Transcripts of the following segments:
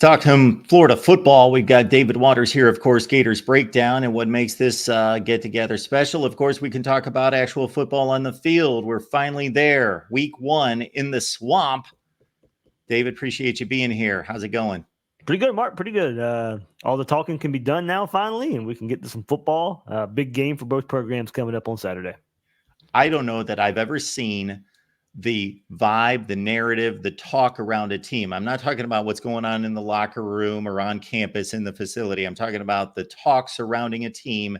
Talk some Florida football. We've got David Waters here, of course, Gators Breakdown. And what makes this get-together special, of course, we can talk about actual football on the field. We're finally there. Week 1 in the swamp. David, appreciate you being here. How's it going? Pretty good, Mark. Pretty good. All the talking can be done now, finally, and we can get to some football. Big game for both programs coming up on Saturday. I don't know that I've ever seen the vibe, the narrative, the talk around a team. I'm not talking about what's going on in the locker room or on campus in the facility. I'm talking about the talk surrounding a team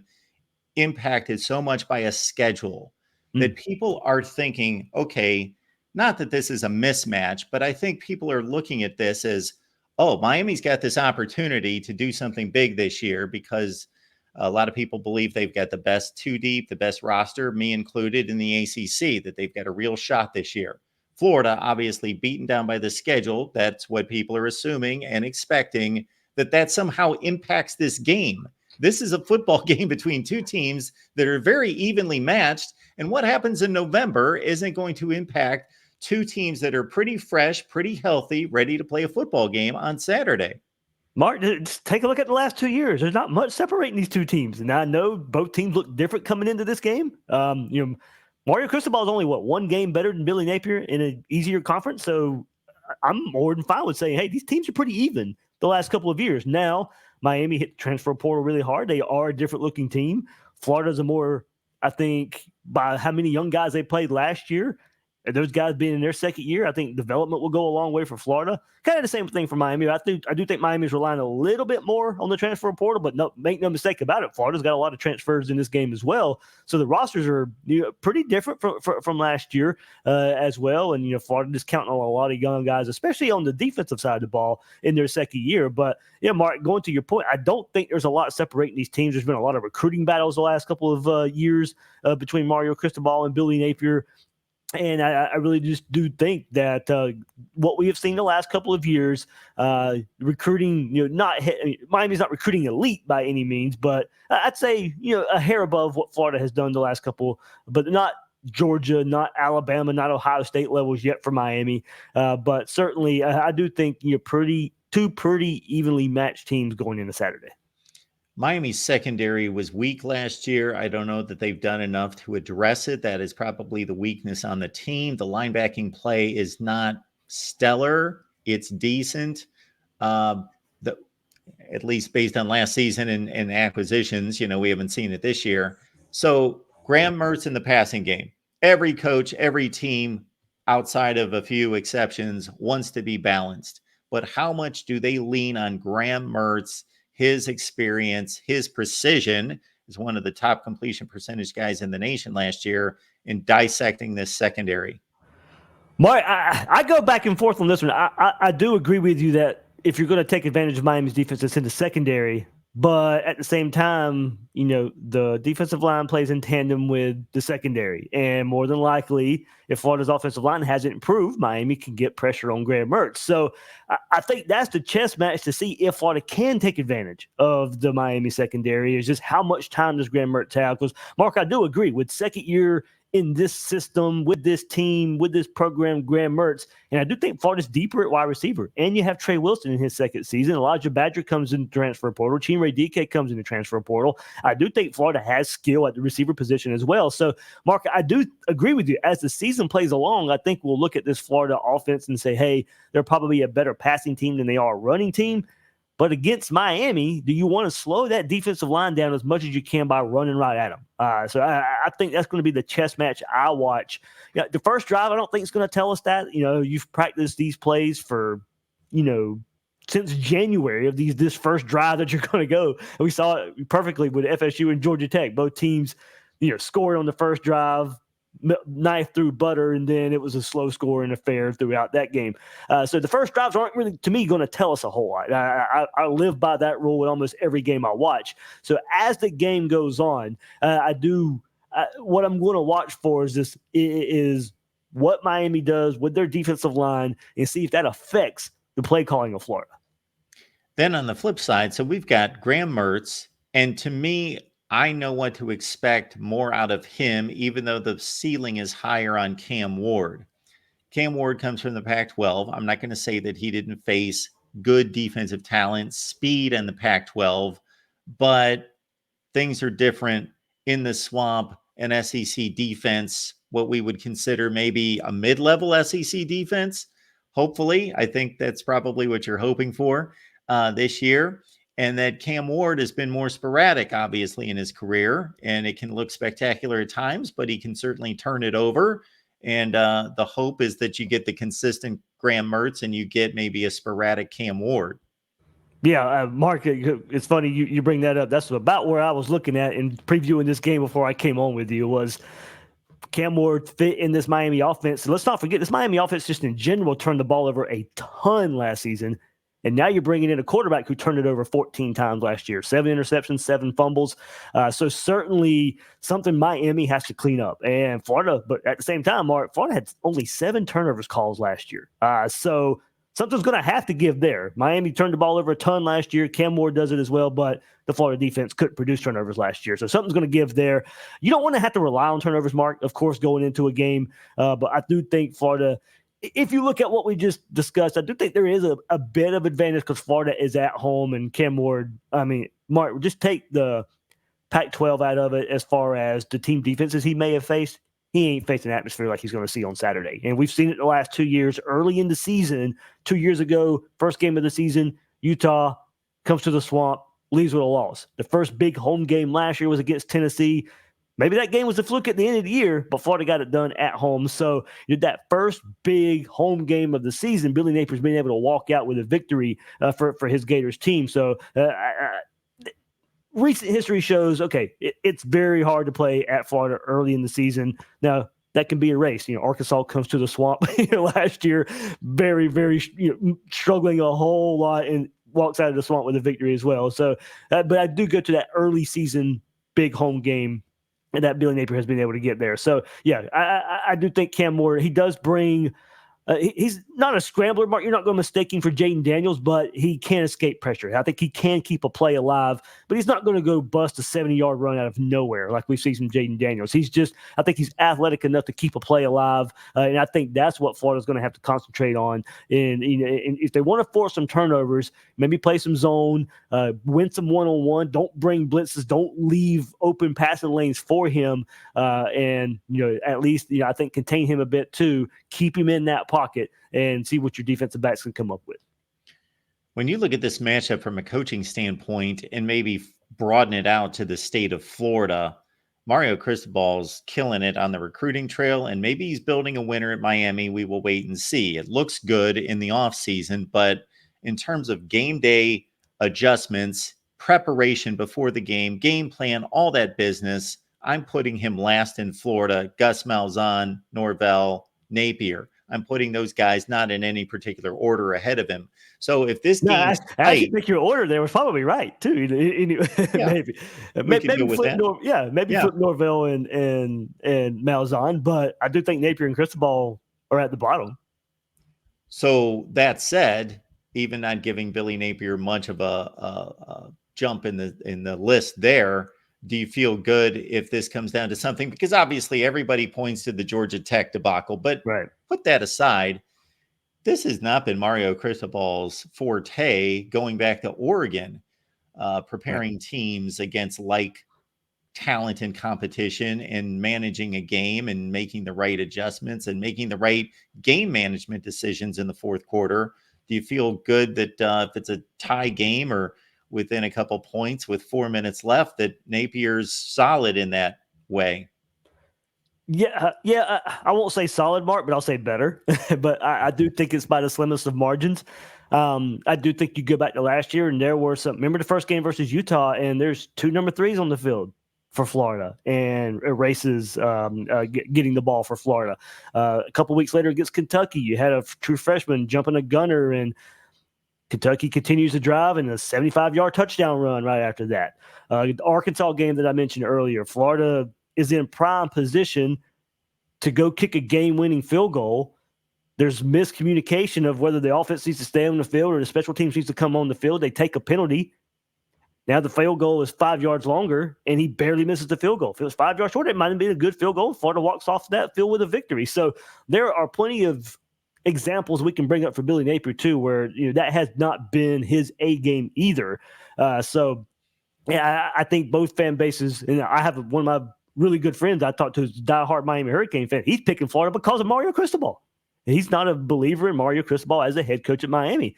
impacted so much by a schedule that people are thinking, okay, not that this is a mismatch, but I think people are looking at this as, oh, Miami's got this opportunity to do something big this year because a lot of people believe they've got the best two deep, the best roster, me included, in the ACC, that they've got a real shot this year. Florida, obviously beaten down by the schedule. That's what people are assuming and expecting, that somehow impacts this game. This is a football game between two teams that are very evenly matched. And what happens in November isn't going to impact two teams that are pretty fresh, pretty healthy, ready to play a football game on Saturday. Mark, just take a look at the last 2 years. There's not much separating these two teams. And I know both teams look different coming into this game. Mario Cristobal is only, one game better than Billy Napier in an easier conference. So I'm more than fine with saying, hey, these teams are pretty even the last couple of years. Now, Miami hit the transfer portal really hard. They are a different looking team. Florida's a more, I think, by how many young guys they played last year, and those guys being in their second year, I think development will go a long way for Florida. Kind of the same thing for Miami. I do think Miami's relying a little bit more on the transfer portal, but make no mistake about it, Florida's got a lot of transfers in this game as well. So the rosters are pretty different from last year as well. And Florida just counting on a lot of young guys, especially on the defensive side of the ball in their second year. But Mark, going to your point, I don't think there's a lot separating these teams. There's been a lot of recruiting battles the last couple of years between Mario Cristobal and Billy Napier. And I really just do think that what we have seen the last couple of years, recruiting, Miami's not recruiting elite by any means, but I'd say, a hair above what Florida has done the last couple, but not Georgia, not Alabama, not Ohio State levels yet for Miami. But certainly I do think two pretty evenly matched teams going into Saturday. Miami's secondary was weak last year. I don't know that they've done enough to address it. That is probably the weakness on the team. The linebacking play is not stellar. It's decent. At least based on last season and acquisitions, we haven't seen it this year. So Graham Mertz in the passing game. Every coach, every team, outside of a few exceptions, wants to be balanced. But how much do they lean on Graham Mertz? His experience, his precision, is one of the top completion percentage guys in the nation last year in dissecting this secondary. Mark, I go back and forth on this one. I do agree with you that if you're going to take advantage of Miami's defense, it's in the secondary. But at the same time, the defensive line plays in tandem with the secondary. And more than likely, if Florida's offensive line hasn't improved, Miami can get pressure on Graham Mertz. So I think that's the chess match to see if Florida can take advantage of the Miami secondary, is just how much time does Graham Mertz have? Because, Mark, I do agree with second year in this system, with this team, with this program, Graham Mertz. And I do think Florida's deeper at wide receiver. And you have Trey Wilson in his second season. Elijah Badger comes in the transfer portal. Chinray DK comes in the transfer portal. I do think Florida has skill at the receiver position as well. So, Mark, I do agree with you. As the season plays along, I think we'll look at this Florida offense and say, hey, they're probably a better passing team than they are a running team. But against Miami, do you want to slow that defensive line down as much as you can by running right at them? So I think that's going to be the chess match I watch. The first drive, I don't think it's going to tell us that. You've practiced these plays for, since January of this first drive that you're going to go. And we saw it perfectly with FSU and Georgia Tech. Both teams, scored on the first drive, knife through butter, and then it was a slow scoring affair throughout that game. So the first drives aren't really, to me, going to tell us a whole lot. I live by that rule with almost every game I watch. So as the game goes on, what I'm going to watch for is what Miami does with their defensive line and see if that affects the play calling of Florida. Then on the flip side, so we've got Graham Mertz, and to me, I know what to expect more out of him, even though the ceiling is higher on Cam Ward. Cam Ward comes from the Pac-12. I'm not going to say that he didn't face good defensive talent, speed in the Pac-12, but things are different in the swamp. An SEC defense, what we would consider maybe a mid-level SEC defense. Hopefully, I think that's probably what you're hoping for this year. And that Cam Ward has been more sporadic, obviously, in his career, and it can look spectacular at times, but he can certainly turn it over. And the hope is that you get the consistent Graham Mertz and you get maybe a sporadic Cam Ward. Yeah, Mark, it's funny you bring that up. That's about where I was looking at in previewing this game before I came on with you was Cam Ward fit in this Miami offense. So let's not forget, this Miami offense just in general turned the ball over a ton last season. And now you're bringing in a quarterback who turned it over 14 times last year, 7 interceptions, 7 fumbles. So certainly something Miami has to clean up. And Florida, but at the same time, Mark, Florida had only 7 turnovers calls last year. So something's going to have to give there. Miami turned the ball over a ton last year. Cam Ward does it as well, but the Florida defense couldn't produce turnovers last year. So something's going to give there. You don't want to have to rely on turnovers, Mark, of course, going into a game. But I do think Florida, if you look at what we just discussed, I do think there is a bit of advantage because Florida is at home and Cam Ward, I mean, Mark, just take the Pac-12 out of it as far as the team defenses he may have faced. He ain't facing an atmosphere like he's going to see on Saturday. And we've seen it the last 2 years. Early in the season, 2 years ago, first game of the season, Utah comes to the Swamp, leaves with a loss. The first big home game last year was against Tennessee. Maybe that game was a fluke at the end of the year, but Florida got it done at home. So that first big home game of the season, Billy Napier's been able to walk out with a victory for his Gators team. So recent history shows, okay, it's very hard to play at Florida early in the season. Now, that can be erased. Arkansas comes to the Swamp last year, very, very struggling a whole lot and walks out of the Swamp with a victory as well. So, but I do go to that early season big home game and that Billy Napier has been able to get there. So, yeah, I do think Cam Ward, he does bring he's not a scrambler, Mark. You're not going to mistake him for Jaden Daniels, but he can escape pressure. I think he can keep a play alive, but he's not going to go bust a 70-yard run out of nowhere like we see from Jaden Daniels. I think he's athletic enough to keep a play alive, and I think that's what Florida's going to have to concentrate on. And if they want to force some turnovers, maybe play some zone, win some one-on-one. Don't bring blitzes. Don't leave open passing lanes for him, and at least I think contain him a bit too. Keep him in that pocket and see what your defensive backs can come up with. When you look at this matchup from a coaching standpoint and maybe broaden it out to the state of Florida, Mario Cristobal's killing it on the recruiting trail, and maybe he's building a winner at Miami. We will wait and see. It looks good in the offseason, but in terms of game day adjustments, preparation before the game plan, all that business, I'm putting him last in Florida. Gus Malzahn, Norvell, Napier. I'm putting those guys not in any particular order ahead of him. So if this game, I think your order there was probably right too. Maybe flip Norvell and Malzahn, but I do think Napier and Cristobal are at the bottom. So that said, even not giving Billy Napier much of a jump in the list there. Do you feel good if this comes down to something? Because obviously everybody points to the Georgia Tech debacle, but Put that aside. This has not been Mario Cristobal's forte going back to Oregon, preparing teams against like talent and competition and managing a game and making the right adjustments and making the right game management decisions in the fourth quarter. Do you feel good that if it's a tie game or within a couple points with 4 minutes left, that Napier's solid in that way? Yeah. I won't say solid, Mark, but I'll say better. But I do think it's by the slimmest of margins. I do think you go back to last year and there were some. Remember the first game versus Utah, and there's 2 number 3s on the field for Florida and erases getting the ball for Florida. A couple weeks later against Kentucky, you had a true freshman jumping a gunner, and Kentucky continues to drive and a 75-yard touchdown run right after that. The Arkansas game that I mentioned earlier, Florida is in prime position to go kick a game-winning field goal. There's miscommunication of whether the offense needs to stay on the field or the special teams needs to come on the field. They take a penalty. Now the field goal is 5 yards longer, and he barely misses the field goal. If it was 5 yards short, it might have been a good field goal. Florida walks off that field with a victory. So there are plenty of examples we can bring up for Billy Napier too, where that has not been his A game either. So yeah, I think both fan bases, and I have one of my really good friends I talked to, is a diehard Miami Hurricane fan. He's picking Florida because of Mario Cristobal. He's not a believer in Mario Cristobal as a head coach at Miami.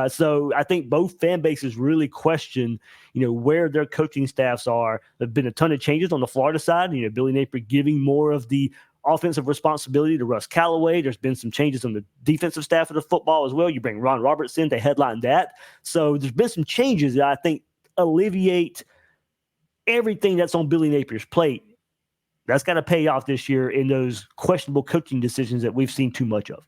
So I think both fan bases really question, where their coaching staffs are. There've been a ton of changes on the Florida side. Billy Napier giving more of the offensive responsibility to Russ Callaway. There's been some changes on the defensive staff of the football as well. You bring Ron Roberts in to headline that. So there's been some changes that I think alleviate everything that's on Billy Napier's plate. That's got to pay off this year in those questionable coaching decisions that we've seen too much of.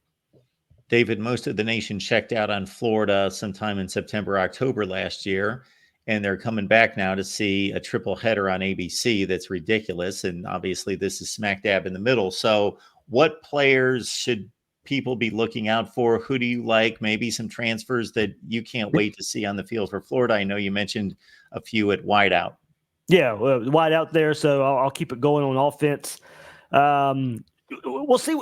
David, most of the nation checked out on Florida sometime in September, October last year, and they're coming back now to see a triple header on ABC. That's ridiculous. And obviously this is smack dab in the middle. So what players should people be looking out for? Who do you like? Maybe some transfers that you can't wait to see on the field for Florida. I know you mentioned a few at wideout. Yeah, wide out there, so I'll keep it going on offense. We'll see.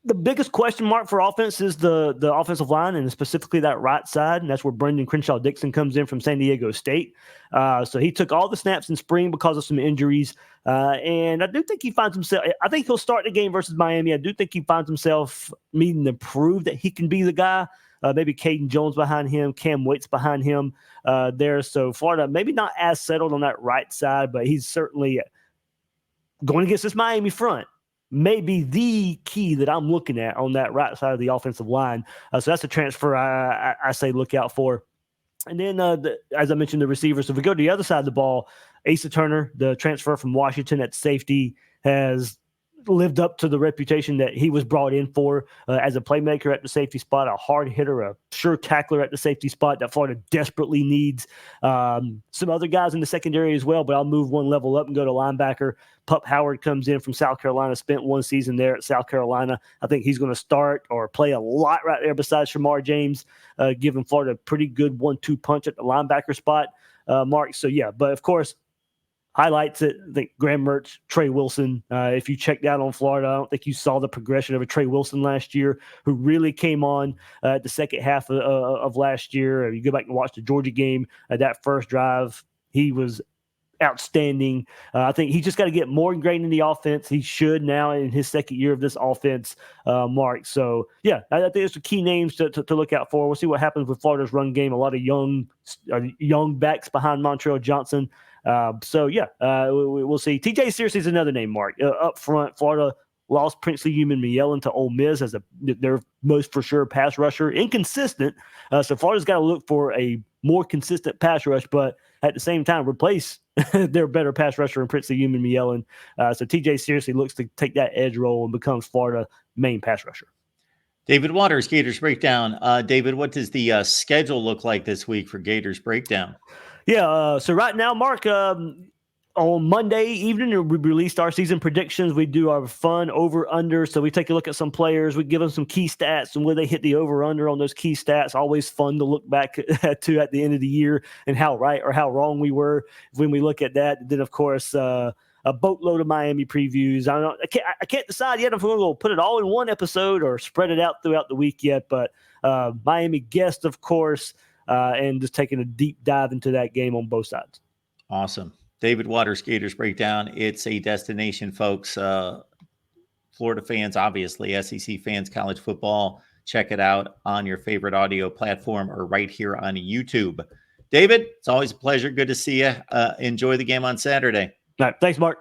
The biggest question mark for offense is the offensive line, and specifically that right side, and that's where Brendan Crenshaw-Dixon comes in from San Diego State. So he took all the snaps in spring because of some injuries, and I do think he finds himself – I think he'll start the game versus Miami. I do think he finds himself needing to prove that he can be the guy. Maybe Caden Jones behind him, Cam Waits behind him there. So Florida maybe not as settled on that right side, but he's certainly going against this Miami front. Maybe the key that I'm looking at on that right side of the offensive line. So that's a transfer I say look out for. And then, as I mentioned, the receivers. So if we go to the other side of the ball, Asa Turner, the transfer from Washington at safety, has lived up to the reputation that he was brought in for as a playmaker at the safety spot, a hard hitter, a sure tackler at the safety spot that Florida desperately needs. Some other guys in the secondary as well, but I'll move one level up and go to linebacker. Pup Howard comes in from South Carolina, spent one season there at South Carolina. I think he's going to start or play a lot right there besides Shamar James, giving Florida a pretty good 1-2 punch at the linebacker spot, Mark. So, yeah, but of course, highlights it. I think Graham Mertz, Trey Wilson. If you checked out on Florida, I don't think you saw the progression of a Trey Wilson last year, who really came on the second half of last year. You go back and watch the Georgia game, that first drive, he was outstanding. I think he just got to get more ingrained in the offense. He should now in his second year of this offense, Mark. So, yeah, I think there's some key names to look out for. We'll see what happens with Florida's run game. A lot of young backs behind Montrell Johnson. So, yeah, we'll see. TJ Searcy's another name, Mark. Up front, Florida lost Princely Human-Mielen to Ole Miss as their most for sure pass rusher. Inconsistent. So Florida's got to look for a more consistent pass rush, but at the same time replace their better pass rusher in Princely Human-Mielen. So TJ Searcy looks to take that edge role and becomes Florida's main pass rusher. David Waters, Gators Breakdown. David, what does the schedule look like this week for Gators Breakdown? Yeah, so right now, Mark, on Monday evening, we released our season predictions. We do our fun over-under. So we take a look at some players. We give them some key stats and where they hit the over-under on those key stats. Always fun to look back to at the end of the year and how right or how wrong we were when we look at that. Then, of course, a boatload of Miami previews. I can't decide yet if we're going to put it all in one episode or spread it out throughout the week yet. But Miami guest, of course, and just taking a deep dive into that game on both sides. Awesome. David Waters, Gators Breakdown. It's a destination, folks. Florida fans, obviously, SEC fans, college football. Check it out on your favorite audio platform or right here on YouTube. David, it's always a pleasure. Good to see you. Enjoy the game on Saturday. All right. Thanks, Mark.